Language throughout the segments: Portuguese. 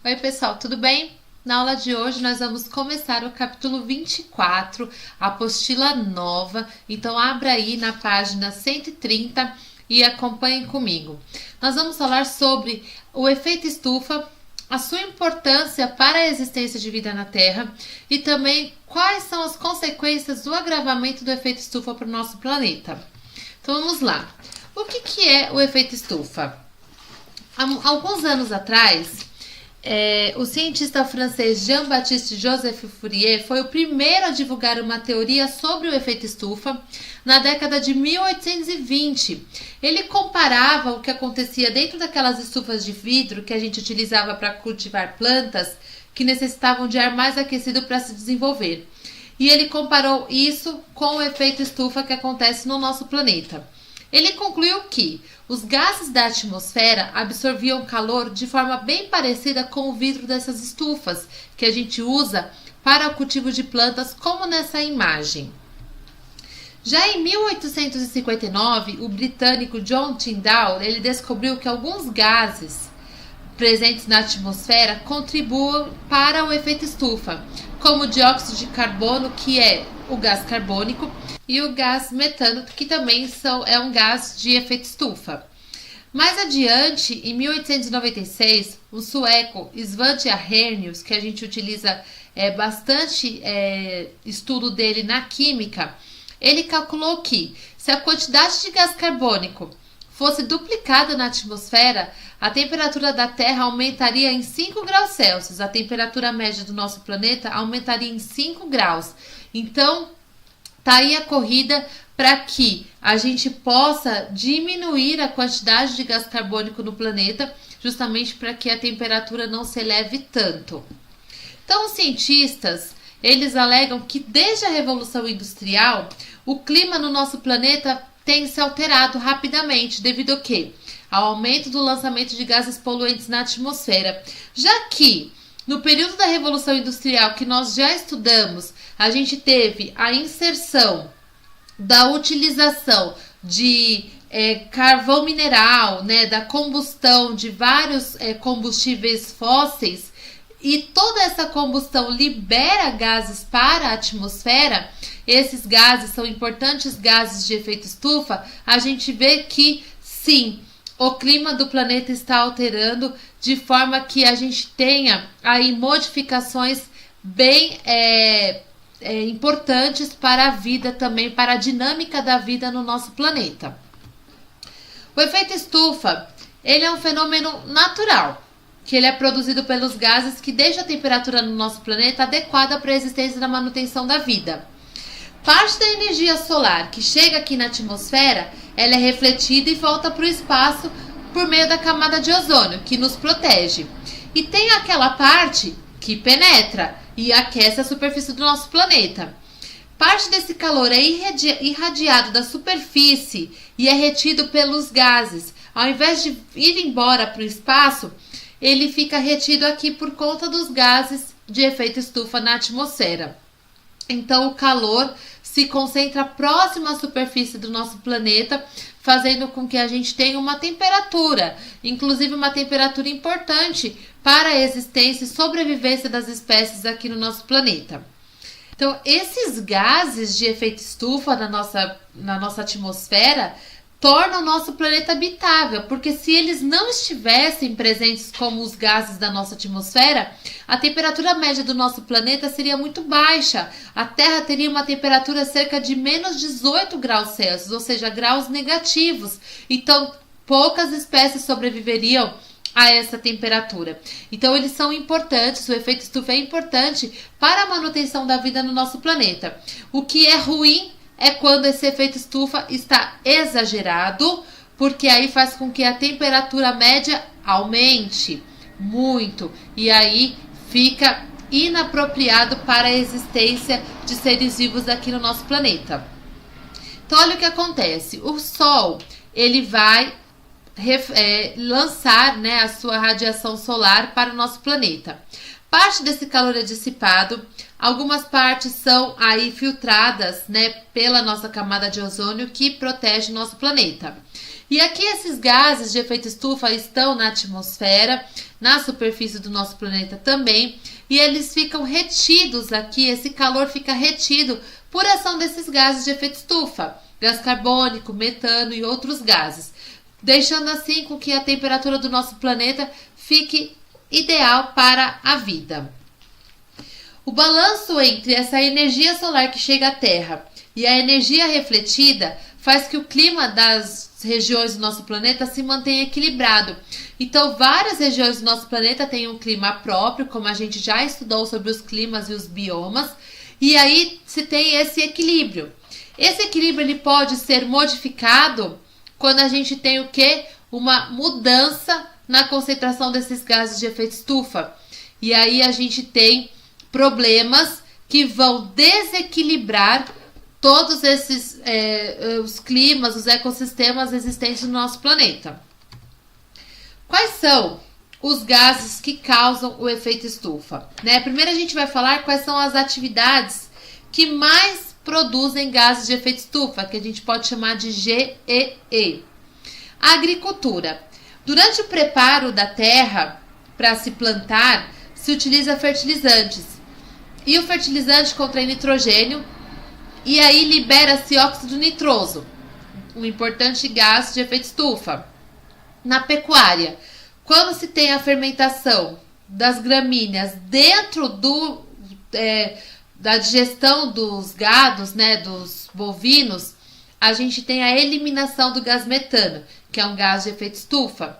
Oi pessoal, tudo bem? Na aula de hoje nós vamos começar o capítulo 24, a apostila nova, então abra aí na página 130 e acompanhem comigo. Nós vamos falar sobre o efeito estufa, a sua importância para a existência de vida na Terra e também quais são as consequências do agravamento do efeito estufa para o nosso planeta. Então vamos lá. O que é o efeito estufa? Há alguns anos atrás, o cientista francês Jean-Baptiste Joseph Fourier foi o primeiro a divulgar uma teoria sobre o efeito estufa na década de 1820. Ele comparava o que acontecia dentro daquelas estufas de vidro que a gente utilizava para cultivar plantas que necessitavam de ar mais aquecido para se desenvolver. E ele comparou isso com o efeito estufa que acontece no nosso planeta. Ele concluiu que os gases da atmosfera absorviam calor de forma bem parecida com o vidro dessas estufas que a gente usa para o cultivo de plantas, como nessa imagem. Já em 1859, o britânico John Tyndall ele descobriu que alguns gases presentes na atmosfera contribuem para o efeito estufa, como o dióxido de carbono, que é o gás carbônico, e o gás metano, que também é um gás de efeito estufa. Mais adiante, em 1896, o sueco Svante Arrhenius, que a gente utiliza bastante estudo dele na química, ele calculou que se a quantidade de gás carbônico fosse duplicada na atmosfera, a temperatura da Terra aumentaria em 5 graus Celsius. A temperatura média do nosso planeta aumentaria em 5 graus. Então, tá aí a corrida para que a gente possa diminuir a quantidade de gás carbônico no planeta, justamente para que a temperatura não se eleve tanto. Então, os cientistas, eles alegam que desde a Revolução Industrial, o clima no nosso planeta tem se alterado rapidamente, devido ao quê? Ao aumento do lançamento de gases poluentes na atmosfera. Já que no período da Revolução Industrial, que nós já estudamos, a gente teve a inserção da utilização de carvão mineral, né, da combustão de vários combustíveis fósseis, e toda essa combustão libera gases para a atmosfera. Esses gases são importantes gases de efeito estufa. A gente vê que sim, o clima do planeta está alterando de forma que a gente tenha aí modificações bem importantes para a vida também, para a dinâmica da vida no nosso planeta. O efeito estufa, ele é um fenômeno natural, que ele é produzido pelos gases que deixam a temperatura no nosso planeta adequada para a existência e da manutenção da vida. Parte da energia solar que chega aqui na atmosfera, ela é refletida e volta para o espaço por meio da camada de ozônio, que nos protege. E tem aquela parte que penetra e aquece a superfície do nosso planeta. Parte desse calor é irradiado da superfície e é retido pelos gases. Ao invés de ir embora para o espaço, ele fica retido aqui por conta dos gases de efeito estufa na atmosfera. Então, o calor se concentra próximo à superfície do nosso planeta, fazendo com que a gente tenha uma temperatura, inclusive uma temperatura importante para a existência e sobrevivência das espécies aqui no nosso planeta. Então, esses gases de efeito estufa na nossa atmosfera tornam o nosso planeta habitável, porque se eles não estivessem presentes como os gases da nossa atmosfera, a temperatura média do nosso planeta seria muito baixa. A Terra teria uma temperatura cerca de menos 18 graus Celsius, ou seja, graus negativos. Então, poucas espécies sobreviveriam a essa temperatura. Então, eles são importantes, o efeito estufa é importante para a manutenção da vida no nosso planeta. O que é ruim é quando esse efeito estufa está exagerado, porque aí faz com que a temperatura média aumente muito e aí fica inapropriado para a existência de seres vivos aqui no nosso planeta. Então, olha o que acontece. O Sol, ele vai lançar, né, a sua radiação solar para o nosso planeta. Parte desse calor é dissipado, algumas partes são aí filtradas, né, pela nossa camada de ozônio que protege o nosso planeta. E aqui esses gases de efeito estufa estão na atmosfera, na superfície do nosso planeta também, e eles ficam retidos aqui, esse calor fica retido por ação desses gases de efeito estufa, gás carbônico, metano e outros gases, deixando assim com que a temperatura do nosso planeta fique ideal para a vida. O balanço entre essa energia solar que chega à Terra e a energia refletida faz que o clima das regiões do nosso planeta se mantenha equilibrado. Então, várias regiões do nosso planeta têm um clima próprio, como a gente já estudou sobre os climas e os biomas, e aí se tem esse equilíbrio. Esse equilíbrio ele pode ser modificado quando a gente tem o quê? Uma mudança na concentração desses gases de efeito estufa. E aí a gente tem problemas que vão desequilibrar todos esses os climas, os ecossistemas existentes no nosso planeta. Quais são os gases que causam o efeito estufa? Primeiro a gente vai falar quais são as atividades que mais produzem gases de efeito estufa, que a gente pode chamar de GEE. A agricultura. Durante o preparo da terra para se plantar, se utiliza fertilizantes. E o fertilizante contém nitrogênio e aí libera-se óxido nitroso, um importante gás de efeito estufa. Na pecuária, quando se tem a fermentação das gramíneas dentro da digestão dos gados, dos bovinos, a gente tem a eliminação do gás metano, que é um gás de efeito estufa.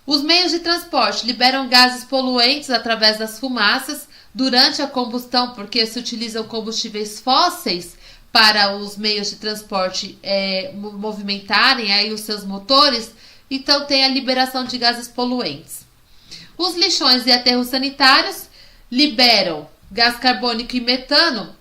Os meios de transporte liberam gases poluentes através das fumaças durante a combustão, porque se utilizam combustíveis fósseis para os meios de transporte movimentarem aí os seus motores, então tem a liberação de gases poluentes. Os lixões e aterros sanitários liberam gás carbônico e metano,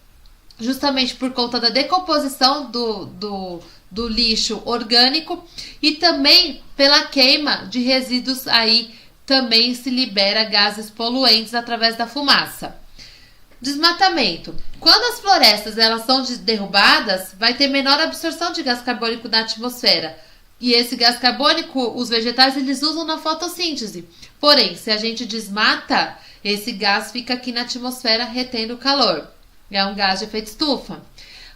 justamente por conta da decomposição do lixo orgânico, e também pela queima de resíduos aí também se libera gases poluentes através da fumaça. Desmatamento. Quando as florestas elas são derrubadas, vai ter menor absorção de gás carbônico na atmosfera. E esse gás carbônico, os vegetais eles usam na fotossíntese. Porém, se a gente desmata, esse gás fica aqui na atmosfera retendo calor. É um gás de efeito estufa.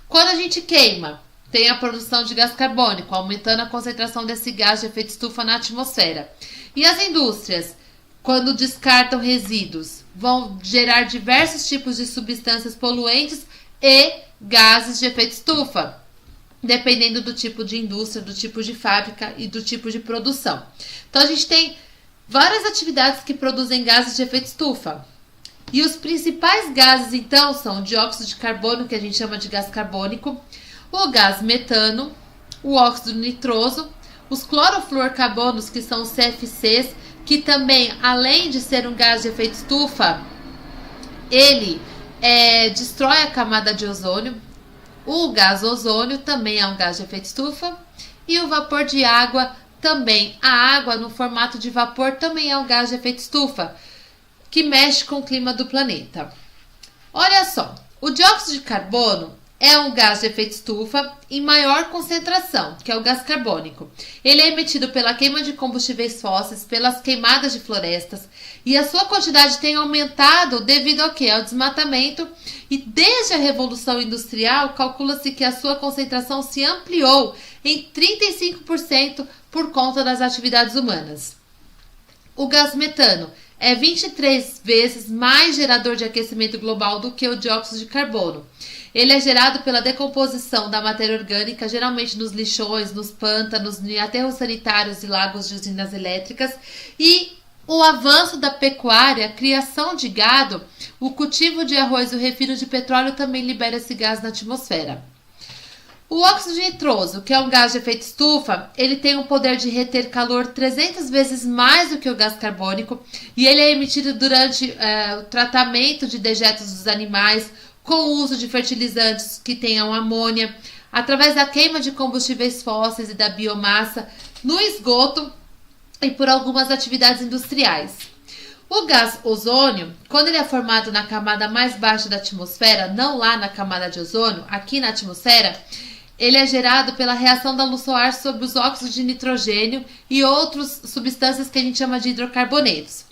Quando a gente queima, tem a produção de gás carbônico, aumentando a concentração desse gás de efeito estufa na atmosfera. E as indústrias, quando descartam resíduos, vão gerar diversos tipos de substâncias poluentes e gases de efeito estufa, dependendo do tipo de indústria, do tipo de fábrica e do tipo de produção. Então a gente tem várias atividades que produzem gases de efeito estufa. E os principais gases, então, são o dióxido de carbono, que a gente chama de gás carbônico, o gás metano, o óxido nitroso, os clorofluorcarbonos, que são os CFCs, que também, além de ser um gás de efeito estufa, ele destrói a camada de ozônio. O gás ozônio também é um gás de efeito estufa. E o vapor de água também. A água, no formato de vapor, também é um gás de efeito estufa, que mexe com o clima do planeta. Olha só, o dióxido de carbono é um gás de efeito estufa em maior concentração, que é o gás carbônico. Ele é emitido pela queima de combustíveis fósseis, pelas queimadas de florestas, e a sua quantidade tem aumentado devido ao quê? Ao desmatamento, e desde a Revolução Industrial, calcula-se que a sua concentração se ampliou em 35% por conta das atividades humanas. O gás metano é 23 vezes mais gerador de aquecimento global do que o dióxido de carbono. Ele é gerado pela decomposição da matéria orgânica, geralmente nos lixões, nos pântanos, em aterros sanitários e lagos de usinas elétricas, e o avanço da pecuária, a criação de gado, o cultivo de arroz e o refino de petróleo também libera esse gás na atmosfera. O óxido nitroso, que é um gás de efeito estufa, ele tem o poder de reter calor 300 vezes mais do que o gás carbônico, e ele é emitido durante o tratamento de dejetos dos animais, com o uso de fertilizantes que tenham amônia, através da queima de combustíveis fósseis e da biomassa, no esgoto e por algumas atividades industriais. O gás ozônio, quando ele é formado na camada mais baixa da atmosfera, não lá na camada de ozônio, aqui na atmosfera, ele é gerado pela reação da luz solar sobre os óxidos de nitrogênio e outras substâncias que a gente chama de hidrocarbonetos.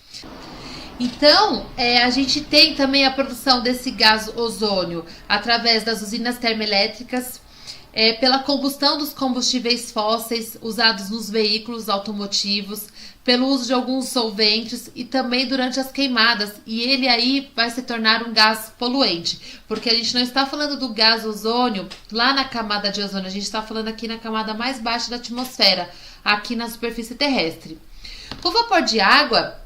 Então, a gente tem também a produção desse gás ozônio através das usinas termoelétricas, pela combustão dos combustíveis fósseis usados nos veículos automotivos, pelo uso de alguns solventes e também durante as queimadas. E ele aí vai se tornar um gás poluente, porque a gente não está falando do gás ozônio lá na camada de ozônio, a gente está falando aqui na camada mais baixa da atmosfera, aqui na superfície terrestre. O vapor de água,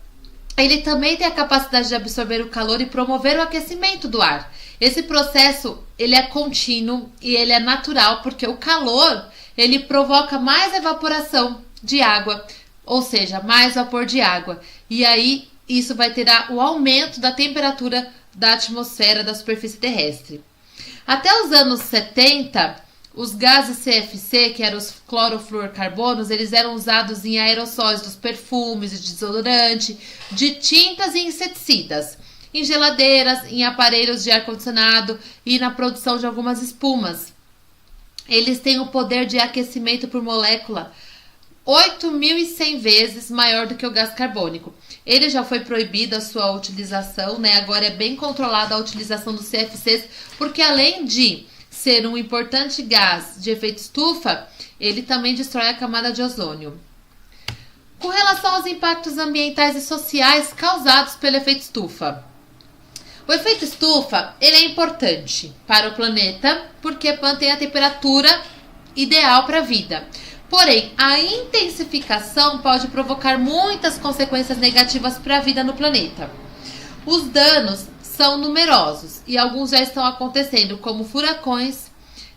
ele também tem a capacidade de absorver o calor e promover o aquecimento do ar. Esse processo, ele é contínuo e ele é natural, porque o calor, ele provoca mais evaporação de água, ou seja, mais vapor de água. E aí, isso vai ter o aumento da temperatura da atmosfera da superfície terrestre. Até os anos 70, os gases CFC, que eram os clorofluorcarbonos, eles eram usados em aerossóis dos perfumes, de desodorante, de tintas e inseticidas, em geladeiras, em aparelhos de ar-condicionado e na produção de algumas espumas. Eles têm o poder de aquecimento por molécula 8.100 vezes maior do que o gás carbônico. Ele já foi proibido a sua utilização, né? Agora é bem controlada a utilização dos CFCs, porque além de ser um importante gás de efeito estufa, ele também destrói a camada de ozônio. Com relação aos impactos ambientais e sociais causados pelo efeito estufa. O efeito estufa, ele é importante para o planeta porque mantém a temperatura ideal para a vida. Porém, a intensificação pode provocar muitas consequências negativas para a vida no planeta. Os danos são numerosos e alguns já estão acontecendo, como furacões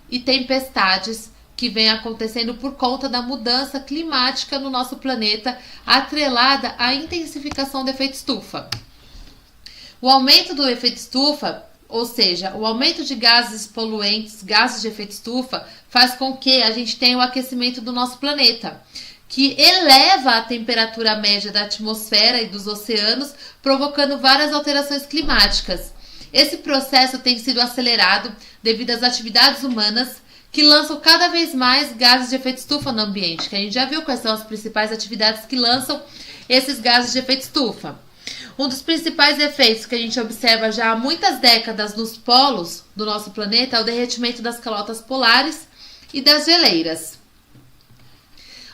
e tempestades que vêm acontecendo por conta da mudança climática no nosso planeta, atrelada à intensificação do efeito estufa. O aumento do efeito estufa, ou seja, o aumento de gases poluentes, gases de efeito estufa, faz com que a gente tenha o aquecimento do nosso planeta, que eleva a temperatura média da atmosfera e dos oceanos, provocando várias alterações climáticas. Esse processo tem sido acelerado devido às atividades humanas, que lançam cada vez mais gases de efeito estufa no ambiente, que a gente já viu quais são as principais atividades que lançam esses gases de efeito estufa. Um dos principais efeitos que a gente observa já há muitas décadas nos polos do nosso planeta é o derretimento das calotas polares e das geleiras.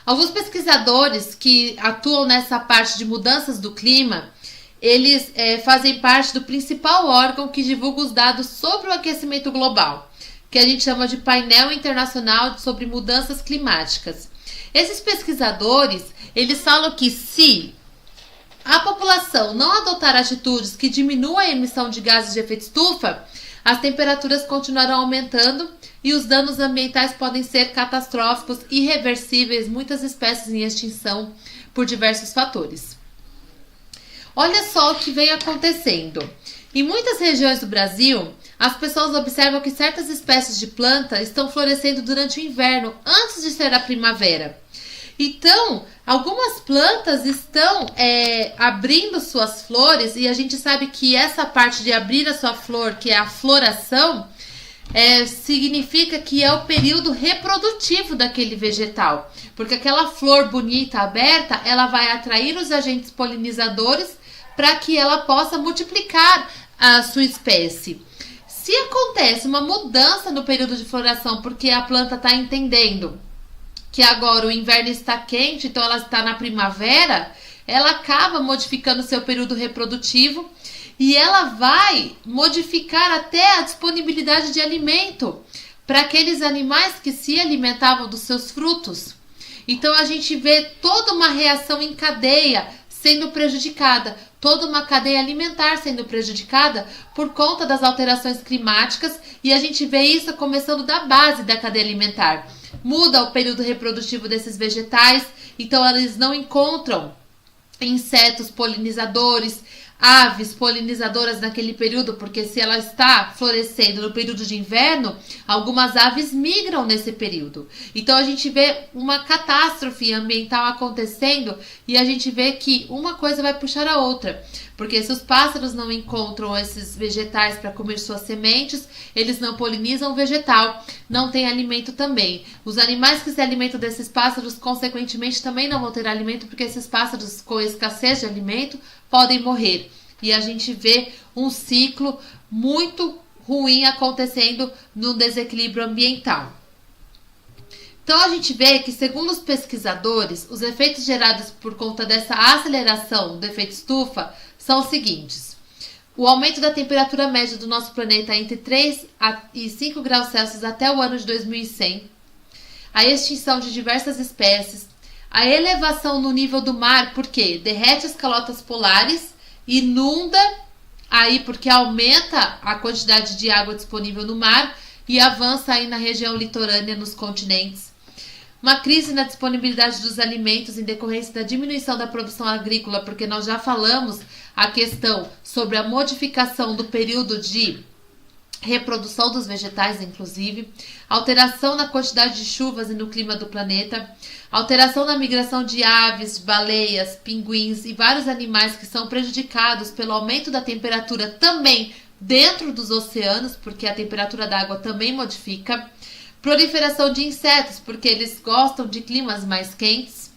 Alguns pesquisadores que atuam nessa parte de mudanças do clima, eles fazem parte do principal órgão que divulga os dados sobre o aquecimento global, que a gente chama de Painel Internacional sobre Mudanças Climáticas. Esses pesquisadores, eles falam que se a população não adotar atitudes que diminuam a emissão de gases de efeito estufa, as temperaturas continuarão aumentando e os danos ambientais podem ser catastróficos e irreversíveis, muitas espécies em extinção por diversos fatores. Olha só o que vem acontecendo. Em muitas regiões do Brasil, as pessoas observam que certas espécies de planta estão florescendo durante o inverno, antes de ser a primavera. Então, algumas plantas estão abrindo suas flores, e a gente sabe que essa parte de abrir a sua flor, que é a floração, significa que é o período reprodutivo daquele vegetal. Porque aquela flor bonita, aberta, ela vai atrair os agentes polinizadores para que ela possa multiplicar a sua espécie. Se acontece uma mudança no período de floração, porque a planta está entendendo que agora o inverno está quente, então ela está na primavera, ela acaba modificando seu período reprodutivo e ela vai modificar até a disponibilidade de alimento para aqueles animais que se alimentavam dos seus frutos. Então a gente vê toda uma reação em cadeia sendo prejudicada, toda uma cadeia alimentar sendo prejudicada por conta das alterações climáticas, e a gente vê isso começando da base da cadeia alimentar. Muda o período reprodutivo desses vegetais, então eles não encontram insetos polinizadores, aves polinizadoras naquele período, porque se ela está florescendo no período de inverno, algumas aves migram nesse período. Então a gente vê uma catástrofe ambiental acontecendo e a gente vê que uma coisa vai puxar a outra. Porque se os pássaros não encontram esses vegetais para comer suas sementes, eles não polinizam o vegetal, não tem alimento também. Os animais que se alimentam desses pássaros, consequentemente, também não vão ter alimento, porque esses pássaros, com escassez de alimento, podem morrer. E a gente vê um ciclo muito ruim acontecendo no desequilíbrio ambiental. Então a gente vê que, segundo os pesquisadores, os efeitos gerados por conta dessa aceleração do efeito estufa são os seguintes: o aumento da temperatura média do nosso planeta entre 3 e 5 graus Celsius até o ano de 2100, a extinção de diversas espécies, a elevação no nível do mar, porque derrete as calotas polares, inunda, aí porque aumenta a quantidade de água disponível no mar e avança aí na região litorânea, nos continentes. Uma crise na disponibilidade dos alimentos em decorrência da diminuição da produção agrícola, porque nós já falamos a questão sobre a modificação do período de reprodução dos vegetais, inclusive, alteração na quantidade de chuvas e no clima do planeta, alteração na migração de aves, baleias, pinguins e vários animais que são prejudicados pelo aumento da temperatura também dentro dos oceanos, porque a temperatura da água também modifica, proliferação de insetos, porque eles gostam de climas mais quentes,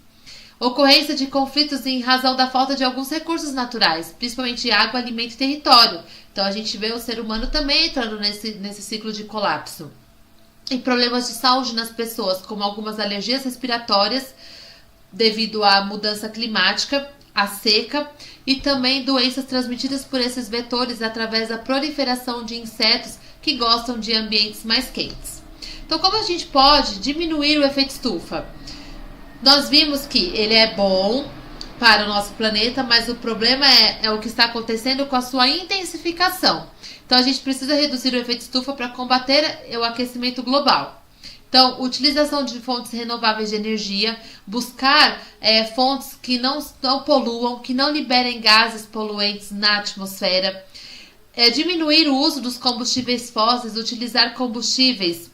ocorrência de conflitos em razão da falta de alguns recursos naturais, principalmente água, alimento e território. Então a gente vê o ser humano também entrando nesse ciclo de colapso. E problemas de saúde nas pessoas, como algumas alergias respiratórias, devido à mudança climática, à seca, e também doenças transmitidas por esses vetores através da proliferação de insetos que gostam de ambientes mais quentes. Então, como a gente pode diminuir o efeito estufa? Nós vimos que ele é bom para o nosso planeta, mas o problema é o que está acontecendo com a sua intensificação. Então, a gente precisa reduzir o efeito estufa para combater o aquecimento global. Então, utilização de fontes renováveis de energia, buscar fontes que não poluam, que não liberem gases poluentes na atmosfera, diminuir o uso dos combustíveis fósseis, utilizar combustíveis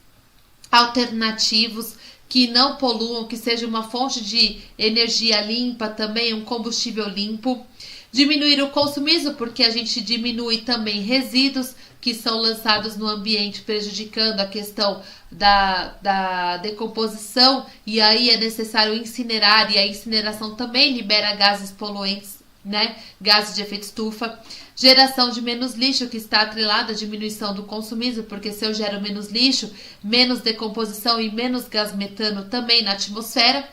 alternativos que não poluam, que seja uma fonte de energia limpa também, um combustível limpo. Diminuir o consumismo, porque a gente diminui também resíduos que são lançados no ambiente, prejudicando a questão da decomposição, e aí é necessário incinerar, e a incineração também libera gases poluentes, né? Gases de efeito estufa. Geração de menos lixo, que está atrelada à diminuição do consumismo, porque se eu gero menos lixo, menos decomposição e menos gás metano também na atmosfera.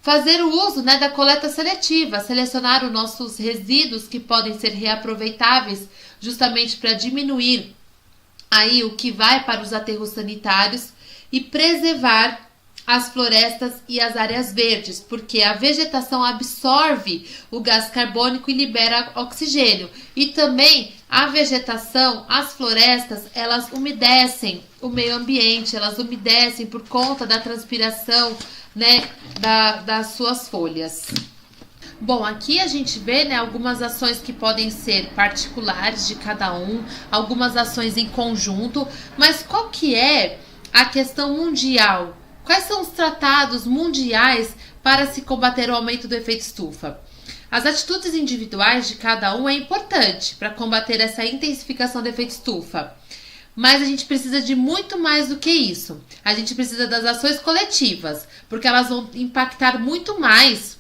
Fazer o uso, né, da coleta seletiva, selecionar os nossos resíduos que podem ser reaproveitáveis, justamente para diminuir aí o que vai para os aterros sanitários, e preservar as florestas e as áreas verdes, porque a vegetação absorve o gás carbônico e libera oxigênio. E também a vegetação, as florestas, elas umedecem o meio ambiente, elas umedecem por conta da transpiração, né, das suas folhas. Bom, aqui a gente vê, né, algumas ações que podem ser particulares de cada um, algumas ações em conjunto, mas qual que é a questão mundial? Quais são os tratados mundiais para se combater o aumento do efeito estufa? As atitudes individuais de cada um é importante para combater essa intensificação do efeito estufa. Mas a gente precisa de muito mais do que isso. A gente precisa das ações coletivas, porque elas vão impactar muito mais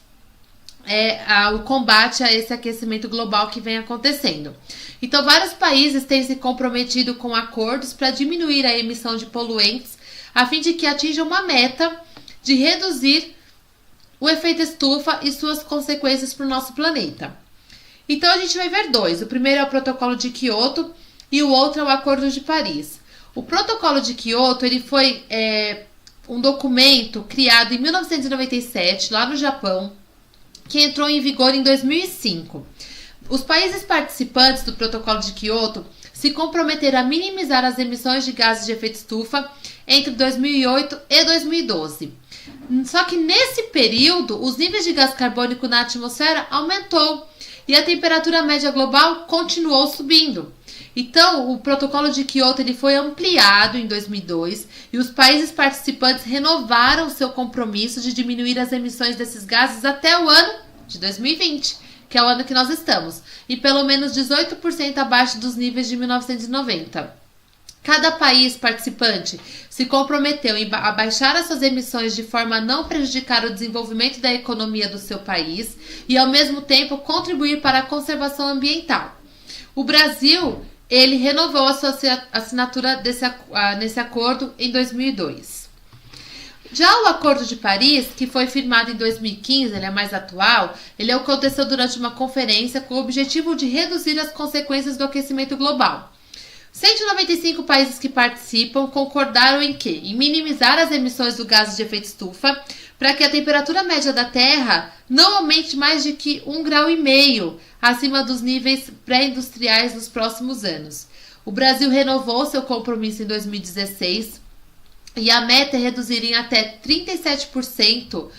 o combate a esse aquecimento global que vem acontecendo. Então, vários países têm se comprometido com acordos para diminuir a emissão de poluentes, a fim de que atinjam uma meta de reduzir o efeito estufa e suas consequências para o nosso planeta. Então, a gente vai ver dois. O primeiro é o Protocolo de Kyoto e o outro é o Acordo de Paris. O Protocolo de Kyoto ele foi um documento criado em 1997, lá no Japão, que entrou em vigor em 2005. Os países participantes do Protocolo de Kyoto se comprometeram a minimizar as emissões de gases de efeito estufa entre 2008 e 2012. Só que nesse período, os níveis de gás carbônico na atmosfera aumentou e a temperatura média global continuou subindo. Então, o Protocolo de Kyoto ele foi ampliado em 2002 e os países participantes renovaram seu compromisso de diminuir as emissões desses gases até o ano de 2020, que é o ano que nós estamos, e pelo menos 18% abaixo dos níveis de 1990. Cada país participante se comprometeu a baixar as suas emissões de forma a não prejudicar o desenvolvimento da economia do seu país e, ao mesmo tempo, contribuir para a conservação ambiental. O Brasil, ele renovou a sua assinatura nesse acordo em 2002. Já o Acordo de Paris, que foi firmado em 2015, ele é mais atual, ele aconteceu durante uma conferência com o objetivo de reduzir as consequências do aquecimento global. 195 países que participam concordaram em minimizar as emissões do gás de efeito estufa para que a temperatura média da Terra não aumente mais de que 1,5 graus acima dos níveis pré-industriais nos próximos anos. O Brasil renovou seu compromisso em 2016 e a meta é reduzir em até 37%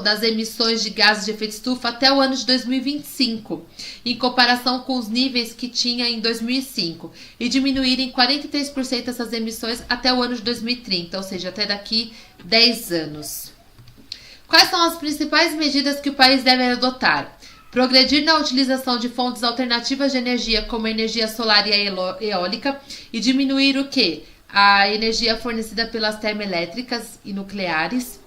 das emissões de gases de efeito estufa até o ano de 2025, em comparação com os níveis que tinha em 2005, e diminuir em 43% essas emissões até o ano de 2030, ou seja, até daqui 10 anos. Quais são as principais medidas que o país deve adotar? Progredir na utilização de fontes alternativas de energia, como a energia solar e a eólica, e diminuir o quê? A energia fornecida pelas termoelétricas e nucleares,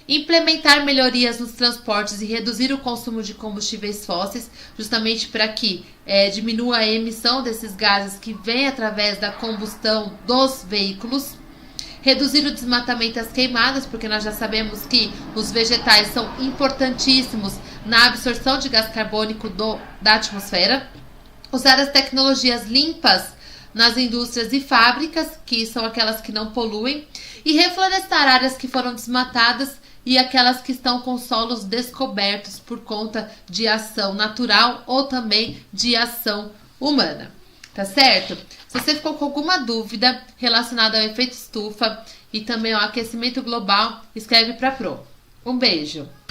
implementar melhorias nos transportes e reduzir o consumo de combustíveis fósseis, justamente para que diminua a emissão desses gases que vêm através da combustão dos veículos, reduzir o desmatamento e as queimadas, porque nós já sabemos que os vegetais são importantíssimos na absorção de gás carbônico da atmosfera, usar as tecnologias limpas nas indústrias e fábricas, que são aquelas que não poluem, e reflorestar áreas que foram desmatadas e aquelas que estão com solos descobertos por conta de ação natural ou também de ação humana. Tá certo? Se você ficou com alguma dúvida relacionada ao efeito estufa e também ao aquecimento global, escreve para Pro. Um beijo!